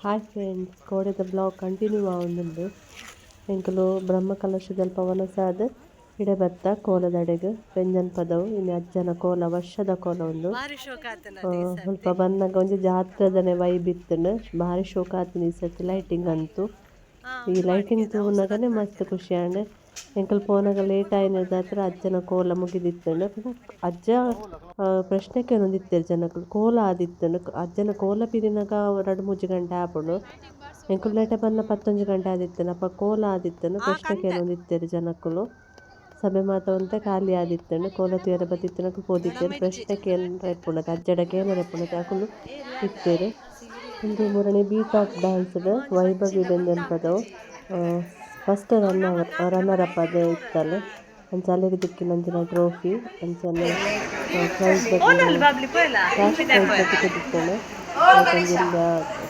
Hi friends, ಕೋಡೆದ blog continue ಆವೊಂದುಂಡು. ಎಂಕುಲು ಬ್ರಹ್ಮ ಕಲಶದಲ್ಲಿ ಪವನಸಾದ್ ಇಡೆ ಬತ್ತ ಕೋಲದಡೆಗ್ ವ್ಯಂಜನ ಪದವು ಇನ್ನು ಅಜ್ಜನ ಕೋಲ ವರ್ಷದ ಕೋಲ ಉಂಡು. ಸ್ವಲ್ಪ ಬಂದಾಗ ಒಂಜಿ ಜಾತ್ರೆದನೆ ವೈಬ್ ಇತ್ತುಂಡು. ಭಾರಿ ಶೋಕ ಆತುಂಡು ಈ ಸರ್ತಿ ಲೈಟಿಂಗ್ ಅಂತೂ. ಈ ಲೈಟಿಂಗ್ ತೂನಗನೆ ಮಸ್ತ್ ಖುಷಿ ಆಂಡ್ ಎಂಕಲ್ ಪೋನಾಗ ಲೇಟ್ ಆಯ್ನದ ಹತ್ರ ಅಜ್ಜನ ಕೋಲ ಮುಗಿದಿತ್ತುಂಡು. ಅಜ್ಜ ಪ್ರಶ್ನೆಗೆ ಒಂದಿತ್ತೇರು ಜನಕ್ಕಳು ಕೋಲ ಆದಿತ್ತುಂಡು. ಅಜ್ಜನ ಕೋಲ ಪಿರಿನಾಗ 2-3 ಗಂಟೆ ಆಪುಂಡು. ಎಂಕುಲು ಲೇಟ ಬಂದ 11 ಗಂಟೆ ಆದಿತ್ತುಂಡು. ಅಪ್ಪ ಕೋಲ ಆದಿತ್ತುಂಡು ಪ್ರಶ್ನೆಗೆ ಒಂದಿತ್ತೇರು ಜನಕ್ಕಳು. ಸಭೆ ಮಾತ ಒಂತೆ ಖಾಲಿ ಆದಿತ್ತುಂಡು. ಕೋಲ ತೂಯರೆ ಬತ್ತಿತ್ತಿನಕ ಪೋದಿತ್ತೇರು ಪ್ರಶ್ನೆಗೆ ಏನು ರೆಪ್ಪುಂಡತೆ ಅಜ್ಜಡಕ್ಕೆ ಏನು ರೆಪ್ಪುಂಡತೆ ಅಕುಲು ಇತ್ತೇರು. ಇಂದು ಮೂರನೇ ಬೀಟ್ ಆಫ್ ಡ್ಯಾನ್ಸ್ಡ್ ವೈಭವಿ ವ್ಯಂಜನ ಪದವು ಫಸ್ಟ್ ರನ್ನರ್ ಅಪ್ ಅದೇ ಇತ್ತಲ್ಲ ಅಂಚ ಅಲ್ಲಿಗೆ ದಿಕ್ಕಿನಂಚಿನ ಟ್ರೋಫಿ ಅಂಚನೆ ಪ್ರೈಸ್ ಬತ್ತಿತ್ತಿತ್ತೇನೆ. ಜಿಲ್ಲ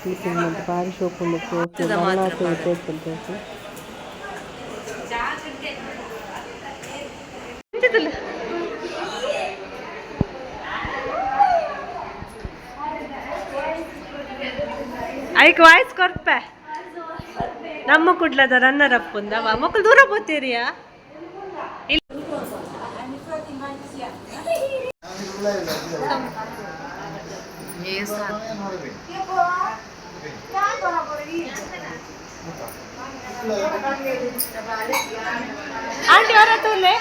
ಟೀಚಿಂಗ್ ಅಂತ ಭಾರಿ ಶೋಕ್ ಉಂಡು ಟ್ರೋಫಿ ಮಲ್ಲಾತು ಇರ್ತೈತೆ ಟ್ರೋಫಿ. ಐಕ್ ವಾಯ್ಸ್ ಕೊರ್ಪೆ ನಮ್ಮ ಕುಡ್ಲದ ರನ್ನರ್ ಅಪ್ ಉಂದವ ಮಕ್ಕಳು ದೂರ పోతేరియా ಆಂಟಿ ಅವರ ತೂಲೆ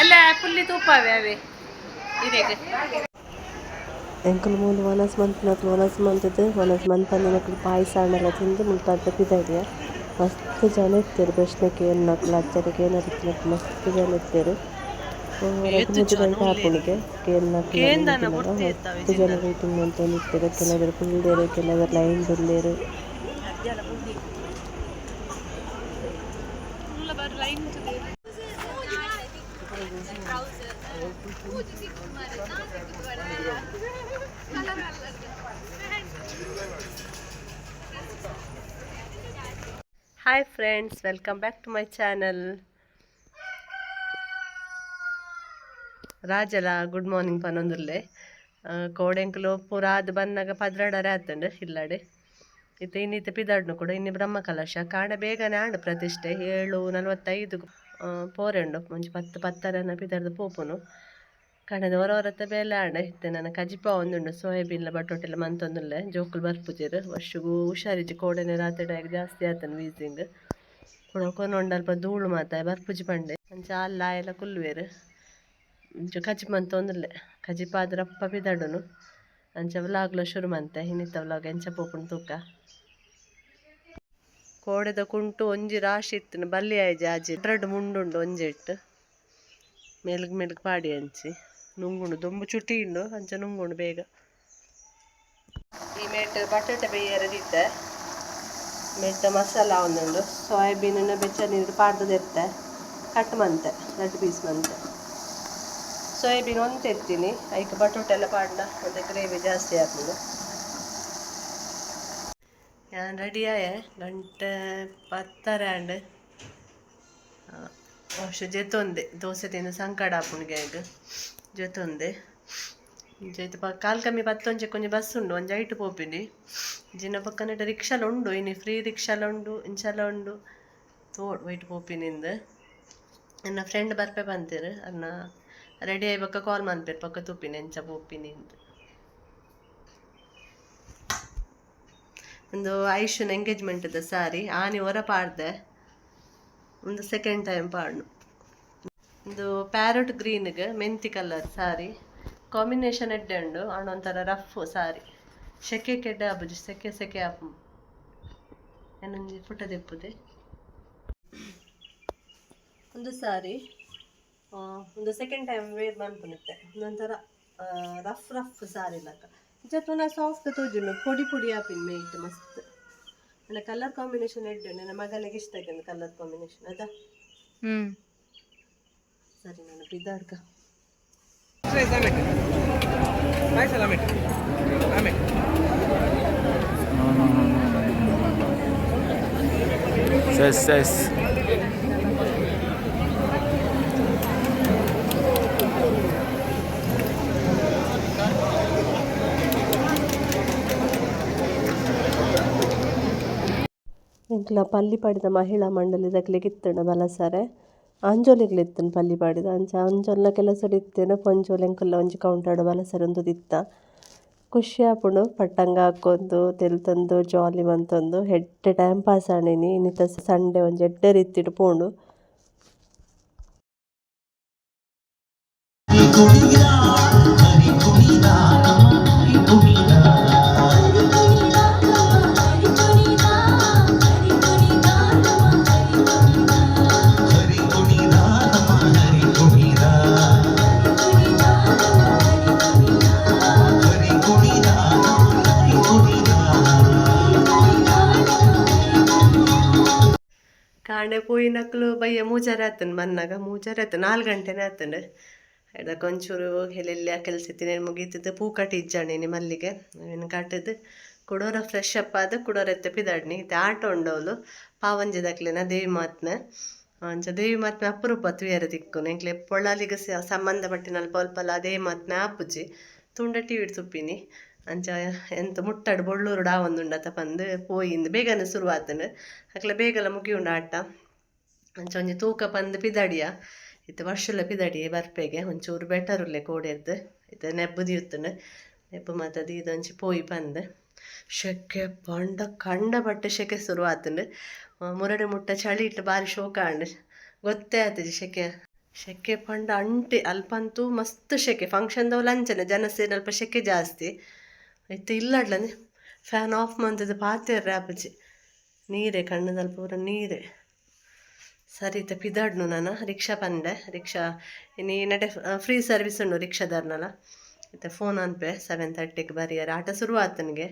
ಅಲ್ಲ ಫುಲ್ಲಿ ತೂಪವೇ ಅವೇ ಇದಕ್ಕೆ ಎಂಕುಲು ಮೂಲು ವನಸ್ ಮಂತಿನಕ್ಲು ವನಸ್ ಮಂತಂದಿನಕ್ಲು ಪಾಯಸ ಹಣ್ಣೆಲ್ಲ ತಿಂದು ಮುಲ್ಪಾದ ಪಿದಾಡಿಯ ಮಸ್ತ್ ಜನ ಇರ್ತೇರು. ಪ್ರಶ್ನೆಗೆ ಏನಕ್ಲು ಅಜ್ಜನಿಗೆ ಏನಾರಿತ್ತಿನಕ್ಲು ಮಸ್ತ್ ಜನ ಇರ್ತೇರು. 2-3 ಗಂಟೆ ಆಪುಣಿಗೆ ಮಸ್ತ್ ಜನ ವೇಟಿಂಗ್ ಮಾಡ್ಕೊಂಡು ಇರ್ತೇರು. ಕೆಲವರು ಕುಲ್ದೇರು, ಕೆಲವರು ಲೈನ್ ಬಂದೇರು. Hi friends, welcome back to my channel. ರಾಜಲ ಗುಡ್ ಮಾರ್ನಿಂಗ್ ಪನೊಂದುಲ್ಲೆ. ಕೋಡೆಂಕುಲು ಪುರಾದ್ ಬನ್ನಾಗ 12 ಆತುಂಡು ಇಲ್ಲಾಡೆ. ಇತ್ತೆ ಇನ್ನಿತ್ತೆ ಪಿದಾಡ್ನು ಕೂಡ ಇನ್ನಿ ಬ್ರಹ್ಮ ಕಲಶ ಕಾಂಡ ಬೇಗನೆ ಆಂಡು ಪ್ರತಿಷ್ಠೆ 7:45 ಪೋರೆಂಡು ಮುಂಚೆ 10 ಪಿದಾಡ್ದು ಪೋಪುನು ಕಣದ ಹೊರತೆ ಬೇಲೆ ಆಂಡ ಇತ್ತೆ. ನನ್ನ ಕಜಿಪ ಒಂದುಂಡು ಸೋಯಾಬೀನ್ಲ ಬಟೋಟೆಲ್ಲ ಮಂತೊಂದುಲ್ಲೆ ಜೋಕುಲು ಬರ್ಪುಜೆರು ವರ್ಷಗೂ ಹುಷಾರಿಜ್ಜಿ ಕೋಡೆನೆ ರಾತ್ರಿ ಜಾಸ್ತಿ ಆತನು ವೀಸಿಂಗ್ ಕೊನೊಂಡು ಅಲ್ಪ ಧೂಳು ಮಾತ ಬರ್ಪುಜಿ ಪಂಡೆ ಅಂಚ ಅಲ್ಲ ಎಲ್ಲ ಕುಲ್ವೇರು ಇಂಚು ಕಜಿಪ್ ಮಂತೊಂದುಲ್ಲೆ ಕಜಿಪ ಆದ್ರಪ್ಪ ಪಿದಾಡುನು ಅಂಚ ವ್ಲಾಗ್ಲ ಶುರು ಮಂತೆ ಇನ್ನಿತ್ತ ವ್ಲಾಗ್ ಎಂಚ ಪೋಪುಂಡು ತೂಕ. ಕೋಡೆದ ಕುಂಟು ಒಂಜಿ ರಾಶಿ ಇತ್ತು ಬಲ್ಲಿ ಆಯ್ಜಿ ಆಜಿ 2 ಮುಂಡುಂಡು ಒಂಜೆಟ್ಟು ಮೆಲ್ಗ್ ಪಾಡಿ ಅಂಚಿ ನುಂಗುಂಡು ದೊಂಬು ಚುಟಿ ಉಂಡು ಅಂಚ ನುಂಗುಂಡು ಬೇಗ. ಈ ಮೇಟ್ ಬಟಾಟೆ ಬೇಯರದಿತ್ತೆ ಮೇಟ್ ಮಸಾಲ ಒಂದುಂಡು ಸೋಯಾಬೀನ್ ಬೆಚ್ಚ ನೀರು ಪಾಡ್ದದಿರ್ತೆ ಕಟ್ ಮಂತೆ 2 ಪೀಸ್ ಮಂತೆ ಸೋಯಾಬೀನ್ ಒಂದು ಎತ್ತೀನಿ ಐಕ್ ಬಟಾಟೆ ಎಲ್ಲ ಪಾಡ್ನ ಒಂದು ಗ್ರೇವಿ ಜಾಸ್ತಿ ಹಾಕುದು. ഞാൻ റെഡിയായ 2:10 ആണ്ട് പക്ഷെ ಜೊತೊಂದೆ ದೋಸೆ ತಿಂದು ಸಂಕಡ ಆಪುಣಿಗೆ ಜೊತೊಂದೆ ಜೊತೆ ಕಾಲ್ ಕಮ್ಮಿ 10 ಕೊಂಚ ಬಸ್ ಉಂಡು ಒಂಜಿ ಐಟು ಪೋಪಿನಿ ಜಿನ್ನ ಪಕ್ಕನ ರಿಕ್ಷಾಲ ಉಂಡು ಇನ್ನು ಫ್ರೀ ರಿಕ್ಷಾಲ ಉಂಡು ಇಂಚಲ ಉಂಡು ತೋಡ್ ವೈಟ್ ಪೋಪಿನಿಂದ ನನ್ನ ಫ್ರೆಂಡ್ ಬರ್ಪೆ ಬಂತೀರು ಅನ್ನ ರೆಡಿ ಆಗಿ ಪಕ್ಕ ಕಾಲ್ ಮಾಡ್ಪೇರು ಪಕ್ಕ ತುಪ್ಪಿನಿ ಎಂಚ ಪೋಪಿನಿಂದ. ಒಂದು ಐಶುನ ಎಂಗೇಜ್ಮೆಂಟ್ದ ಸಾರಿ ಆನಿ ಹೊರ ಪಾಡ್ದೆ ಒಂದು ಸೆಕೆಂಡ್ ಟೈಮ್ ಪಾಡ್ನು. ಒಂದು ಪ್ಯಾರಟ್ ಗ್ರೀನ್ಗೆ ಮೆಂತಿ ಕಲರ್ ಸಾರಿ ಕಾಂಬಿನೇಷನ್ ಎಡ್ಡೆ ಉಂಡು ಒಂಥರ ರಫ್ ಸಾರಿ ಸೆಕೆ ಕೆಡ್ಡೆ ಆಪುಜಿ ಸೆಕೆ ಆಪು ಏನೊಂದು ಪುಟ್ಟ ದೆಪ್ಪುದೆ ಒಂದು ಸಾರಿ ಒಂದು ಸೆಕೆಂಡ್ ಟೈಮ್ ವೇರ್ ಮಾಡ್ಕೊಳುತ್ತೆ ಒಂದೊಂಥರ ರಫ್ ಸಾರಿ ಲಕ್ಕ ಜೊತೆ ಸಾಫ್ಟ್ ತೋಜುಂಡು ಪೊಡಿ ಆಪಿನ ಮೇಯ್ಟ್ ಮಸ್ತ್ ನನ್ನ ಕಲರ್ ಕಾಂಬಿನೇಷನ್ ಎಡ್ಡೆ ನನ್ನ ಮಗನಿಗೆ ಇಷ್ಟ ಆಗಿದೆ ಕಲರ್ ಕಾಂಬಿನೇಷನ್ ಅದ ಸರಿ ನಾನು ಬಿದ್ದಾಡ್ಕ ಎಂಕ್ಲ ಪಲ್ಲಿ ಪಾಡಿದ ಮಹಿಳಾ ಮಂಡಳಿದಕ್ಲೆಗ್ ಇತ್ತಂಡ ಬಲಸರೆ ಅಂಜೋಲಿಗ್ಲಿತ್ತನ್ ಪಲ್ಲಿ ಪಾಡಿದ ಅಂಚ ಅಂಜೋಲ್ನ ಕೆಲಸ ಇತ್ತೇನೆ ಪೊಂಜೋಲ್ ಎಂಕುಲ್ಲ ಒಂಜಿ ಕೌಂಟರ್ಡ್ ಬಲಸರೆ ಒಂದು ದಿತ್ತ ಖುಷಿ ಆಪುಂಡು ಪಟ್ಟಂಗ ಹಾಕೊಂಡು ತೆಲ್ತಂದು ಜಾಲಿ ಮಂತೊಂದು ಹೆಡ್ಡೆ ಟೈಮ್ ಪಾಸ್ ಆಣಿನಿ ಇನ್ನಿತ ಸಂಡೆ ಒಂಜಿ ಎಡ್ಡೆ ರೀತಿಡ್ ಪೋಂಡು. ಕಾಂಡೆ ಪೋಯಿನಕ್ಲು ಬಯ್ಯ ಮೂಜಾರೆ ಆತನ್ ಬನ್ನಾಗ ಮೂಜಾರೆ ಆತ 4 ಗಂಟೆನೇ ಆತಂಡು ಅದಕ್ಕೆ ಒಂಚೂರು ಎಲ್ಲೆಲ್ಲಿ ಕೆಲಸ ಇತ್ತಿನ ಮುಗೀತಿದ್ದು ಪೂ ಕಟ್ಟಿ ಇಜ್ಜಾಣಿನಿ ಮಲ್ಲಿಗೆ ಇನ್ನು ಕಟ್ಟದು ಕುಡೋರ ಫ್ರೆಶ್ ಅಪ್ ಆದ ಕುಡೋರ ಎತ್ತ ಪಿದಾಡ್ನಿ ಇತ್ತೆ ಆಟ ಉಂಡವಳು ಪಾವಂಜದಕ್ಲಿನ ದೇವಿ ಮಾತ್ನ ಅಂಚ ದೇವಿ ಮಾತ್ನ ಅಪರೂಪ ತುಯರ ತಿಕ್ಕುನು ಎಂಕ್ಲೆ ಪೊಳ್ಳಾಲಿಗೆ ಸಂಬಂಧಪಟ್ಟಿನ ಪಲ್ಪಲ ದೇವಿ ಮಾತ್ನ ಆಪುಜಿ ತುಂಡ ಟಿವಿ ತುಪ್ಪಿನಿ ಅಂಚ ಎಂತ ಮುಟ್ಟಡು ಬೊಳ್ಳೂರು ಡಾವೊಂದುಂಡತ ಪಂದು ಪೋಯಿಂದು ಬೇಗನೆ ಶುರುವಾತನು ಅಕ್ಲೆ ಬೇಗಲ ಮುಗಿಯುಂಡು ಆಟ ಅಂಚ ಒಂಜಿ ತೂಕ ಪಂದು ಪಿದಾಡಿಯ ಇತ್ತು ವರ್ಷಲ ಪಿದಾಡಿ ಬರ್ಪೆಗೆ ಒಂಚೂರು ಬೆಟರ್ ಉಲ್ಲೆ ಕೋಡೆರ್ದು ಇತ್ತು ನೆಬ್ಬು ದಿಯುತ್ತುಂಡು ನೆಬ್ಬು ಮಾತದು ಇದೊಂಚಿ ಪೋಯಿ ಪಂದು ಶೆಕೆ ಪಂಡ ಕಂಡ ಬಟ್ಟೆ ಶೆಕೆ ಶುರುವಾತುಂಡು ಮುರಡೆ ಮುಟ್ಟ ಚಳಿ ಇಟ್ಟು ಬಾರಿ ಶೋಕ ಅಂಡು ಗೊತ್ತೇ ಆತಜಿ ಶೆಕೆ ಪಂಡ ಅಂಟಿ ಅಲ್ಪಂತೂ ಮಸ್ತ್ ಶೆಕೆ ಫಂಕ್ಷನ್ದವು ಲಂಚನೆ ಜನ ಸೇರಿ ಅಲ್ಪ ಶೆಕೆ ಜಾಸ್ತಿ ಇತ್ತು ಇಲ್ಲಾಡ್ಲಂದ್ರೆ ಫ್ಯಾನ್ ಆಫ್ ಮಂತದ್ದು ಪಾತೆರ್ರೆ ಆಪಜಿ ನೀರೇ ಕಣ್ಣದಲ್ಲಿ ಪೂರ ನೀರೇ ಸರಿ ಇತ್ತ ಪಿದಾಡ್ನು ನಾನು ರಿಕ್ಷಾ ಪಂಡೆ ರಿಕ್ಷಾ ಇನ್ನು ನಡೆ ಫ್ರೀ ಸರ್ವಿಸ್ ಉಂಡು ರಿಕ್ಷಾದಾರ್ನಲ್ಲ ಇತ್ತ ಫೋನ್ ಅನ್ಪೆ 7:30ಗೆ ಬರಿಯಾರ ಆಟ ಶುರುವಾತನಿಗೆ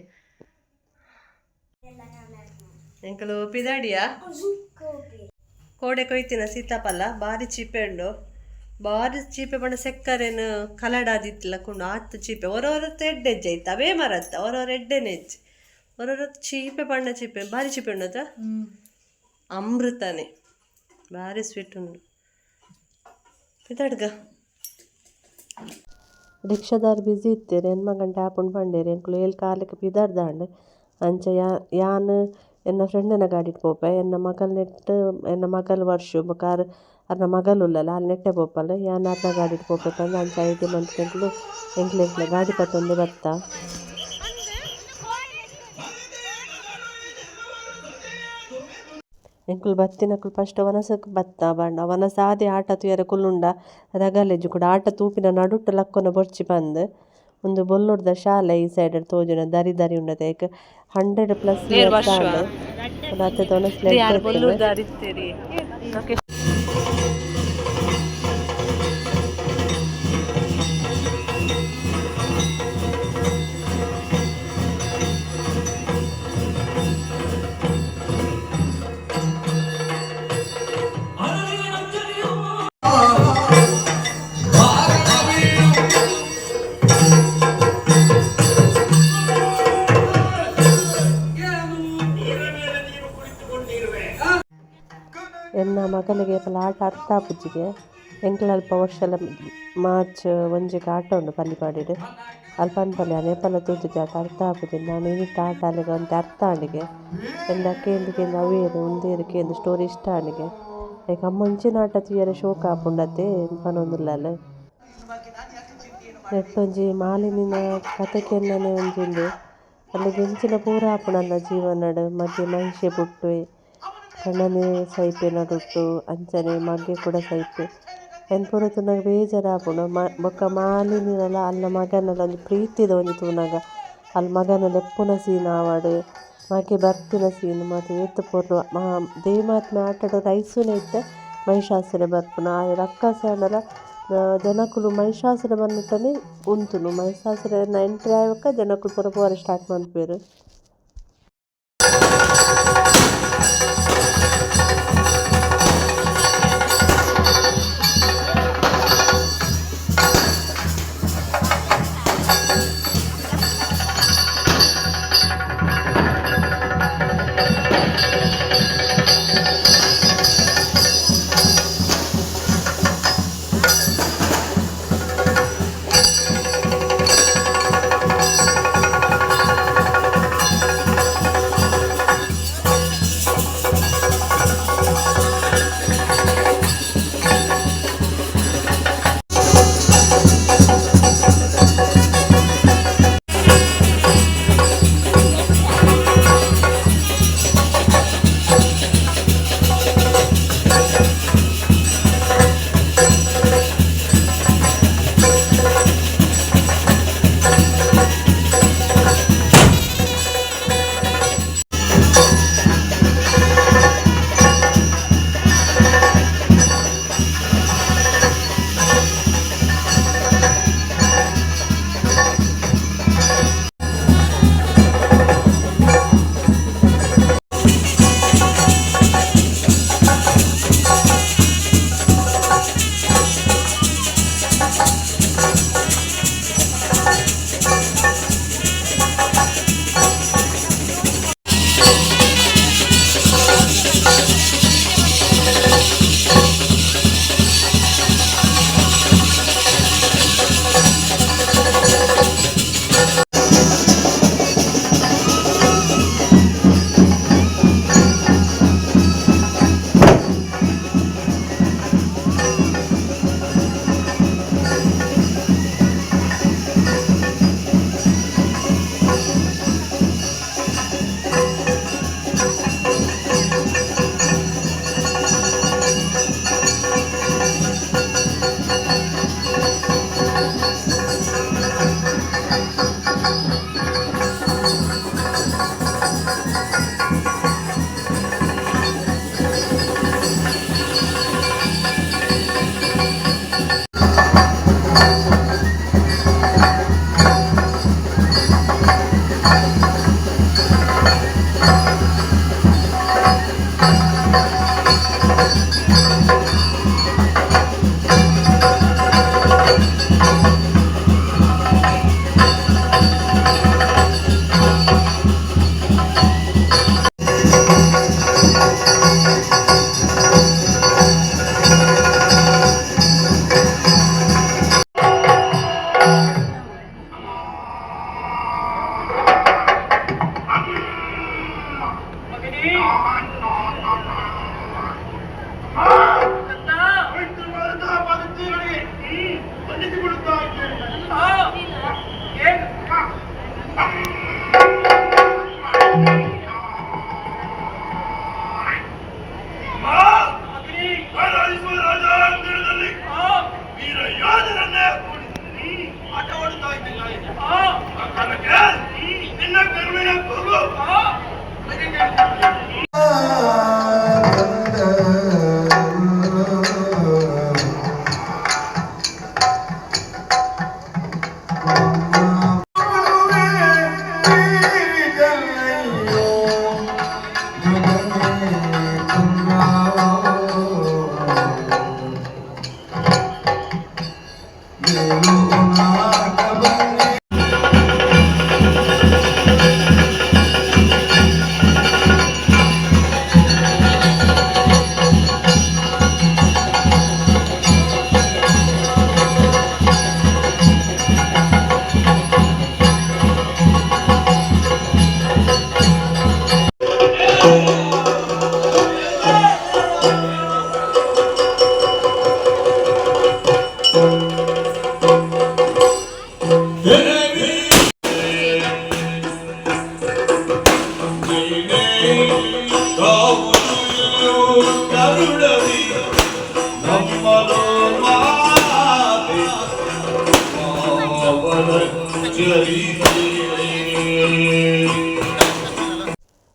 ಎಂಕಲು ಪಿದಾಡಿಯಾ ಕೋಡೆ ಕೊಯ್ತಿನ ಸೀತಾಫಲ ಬಾರಿ ಚೀಪೆ ಉಂಡು ಬಾರಿ ಚೀಪೆ ಪಂಡ ಸೆಕ್ಕರೇನು ಕಲಡಾದಿತ್ತಿಲ್ಲ ಕೊಂಡು ಆತು ಚೀಪೆ ಹೊರತ್ತು ಎಡ್ಡೆ ಹೆಜ್ಜೆ ಆಯ್ತು ಅವೇ ಮರತ್ತ ಹೊರವ್ರ ಎಡ್ಡೆನೆ ಹೆಜ್ಜೆ ಹೊರತ್ತು ಚೀಪೆ ಪಂಡ ಚೀಪೆ ಬಾರಿ ಚೀಪೆ ಉಂಡದ ಅಮೃತನೇ ಭಾರಿ ಸ್ವೀಟ್ ಉಂಡು ಪಿದಾಡ್ಗ ರಿಕ್ಷಾದಾರ್ ಬ್ಯುಸಿ ಇತ್ತೇರಿ ಎನ್ಮ ಗಂಟೆ ಆಪುಂಡು ಪಂಡೇರಿ ಎಂಕ್ಲು ಏಲ್ ಕಾಲಕ್ಕೆ ಪಿದಾಡ್ದಾಂಡು ಅಂಚ ಯಾನ್ ಎನ್ನ ಫ್ರೆಂಡನ ಗಾಡಿಟ್ ಪೋಪೆ ಎನ್ನ ಮಗಲ್ ನೆಟ್ಟು ಎನ್ನ ಮಗಲ್ ವರ್ಷು ಬೊಕಾರ್ ಅರ್ನ ಮಗಲ್ ಉಲ್ಲಲ್ಲ ಅಲ್ಲಿ ನೆಟ್ಟೆ ಪೋಪಲ್ ಯಾನ್ ಅರ್ನ ಗಾಡಿಟ್ ಪೋಪೆ ಪಂದು ಅಂಚ 5 ಮಂತ್ ಎಂಕ್ಲೆ ಗಾಡಿ ಪತ್ತೊಂದು ಬತ್ತ ಎಂಕುಲು ಬತ್ತಿನಕುಲು ಫಸ್ಟ್ ವನಸಕ್ಕೆ ಬತ್ತ ಬಂಡ ವನಸ ಆದಿ ಆಟ ತುಯರ ಕುಲ್ಲುಂಡ ರಗಲೆಜ್ಜು ಕೂಡ ಆಟ ತೂಪಿನ ನಡುಟ್ಟು ಲಕ್ಕೊನ ಬೊರ್ಚಿ ಬಂದು ಒಂದು ಬೊಲ್ಲುಡ್ದ ಶಾಲೆ ಈ ಸೈಡ್ ತೋಜುನ ದರಿ ದರಿ ಉಂಡದ ಏಕ 100+ ಇಯರ್ಸ್ ಆಂಡ್ ಮತ್ತೆ ಎನ್ನ ಮಗನಿಗೆ ಪಲ ಆಟ ಅರ್ಥ ಆಪುಜಿಗೆ ಎಂಕ್ಲ ಅಲ್ಪ ವರ್ಷಲ ಮಾರ್ಚ್ ಒಂಜಿಗೆ ಆಟ ಉಂಡು ಪಲ್ಲಿಪಾಡಿಡ್ ಅಲ್ಪ ಅನ್ಪಲ್ಲೆ ಅನೇಪಲ ತೂಜುಜಿ ಆಟ ಅರ್ಥ ಆಪುಜಿ ನಾನು ಇನ್ನಿಟ್ಟು ಆಟ ಅಲ್ಲಿಗೆ ಅಂತ ಅರ್ಥ ಆಣಿಗೆ ಎಲ್ಲ ಕೇಂದ್ರ ಅವೇರು ಉಂದೇರು ಕೇಂದ್ರ ಸ್ಟೋರಿ ಇಷ್ಟ ಆಣಿಗೆ ಈಗ ಮುಂಚಿನ ಆಟ ತುಯರ ಶೋಕ ಆಪುಂಡತೆ ಪನೊಂದುಲ್ಲಲು ನೆಟ್ಟೊಂಜಿ ಮಾಲಿನಿನ ಕತೆಕೆನ್ನನೆ ಒಂಜಿಂದು ಅಲ್ಲಿಗೆ ಎಂಚಿನ ಪೂರ ಆಪುಣಲ್ಲ ಜೀವನಡ್ ಮಗೆ ಮಹಿಷೆ ಪುಟ್ಟು ಕಣ್ಣನೆ ಸೈಪೆ ನಡುಟ್ಟು ಅಂಚನೆ ಮಗೆ ಕೂಡ ಸೈಪೆ ಎನ್ ಪೂರ ತುನಗ ಬೇಜಾರಾಪುಂಡು ಬೊಕ್ಕ ಮಾಲಿನಿನಲ ಅಲ್ಲ ಮಗನಲ ಒಂಜಿ ಪ್ರೀತಿದ ಒಂಜಿ ತೂನಗ ಅಲ್ಲಿ ಮಗನ ಲೆಪ್ಪುನ ಸೀನ್ ಆವಾಡು ಮಗೆ ಬರ್ತಿನ ಸೀನ್ ಮತ್ತು ಏತು ಪೊರ್ಲು ದೇವಿ ಮಾತ್ಮೆ ಆಟಾಡ ರೈಸುನೆ ಇತ್ತೆ ಮಹಿಷಾಸುರ ಬರ್ಪುನ ಆ ರಕ್ಕಸನಲ ಜನಕುಲು ಮಹಿಷಾಸುರ ಬಂದಿಟ್ಟನೆ ಉಂತುನು ಮಹಿಷಾಸುರನ ಎಂಟ್ರಿ ಆಯ್ವಕ್ಕ ಜನಕುಲು ಪೂರ ಪೋರ ಸ್ಟಾರ್ಟ್ ಮಾಡ್ಪೇರು.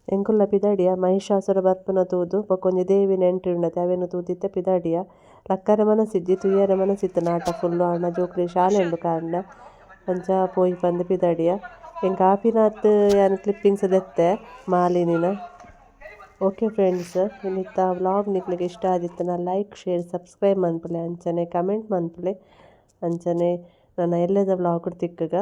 ಎಂಕುಲ್ಲ ಪಿದಾಡಿಯ ಮಹಿಷಾಸುರ ಬರ್ಪುನ ತೂದು ಬೊಕೊಂಜಿ ದೇವಿನ ಎಂಟ್ರಿ ಉಂಡತೆ ಅವೆನು ತೂದಿತ್ತೆ ಪಿದಾಡಿಯ ಲಕ್ಕರೆ ಮನಸಿಜ್ಜಿ ತುಯ್ಯರೆ ಮನಸಿತ್ತು ನಾಟ ಫುಲ್ಲು ಆಂಡ ಜೋಕ್ಲೆ ಶಾಲೆ ಉಂಡು ಕಾಂಡ ಅಂಚ ಪೋಯಿ ಪಂದ್ ಪಿದಾಡಿಯ ಎಂಕ ಆಪಿನತ್ ಯಾನ್ ಕ್ಲಿಪ್ಪಿಂಗ್ಸ್ ದೆತ್ತೆ ಮಾಲಿನಿನ. ಓಕೆ ಫ್ರೆಂಡ್ಸ್, ಇನ್ನಿತ್ತ ವ್ಲಾಗ್ ನಿಕ್ಲಿಗೆ ಇಷ್ಟ ಆದಿತ್ತನ ಲೈಕ್ ಶೇರ್ ಸಬ್ಸ್ಕ್ರೈಬ್ ಮನ್ಪುಲೆ ಅಂಚನೆ ಕಮೆಂಟ್ ಮನ್ಪುಲೆ ಅಂಚನೆ ನನ್ನ ಎಲ್ಲದ ವ್ಲಾಗ್ ತಿಕ್ಕಗ.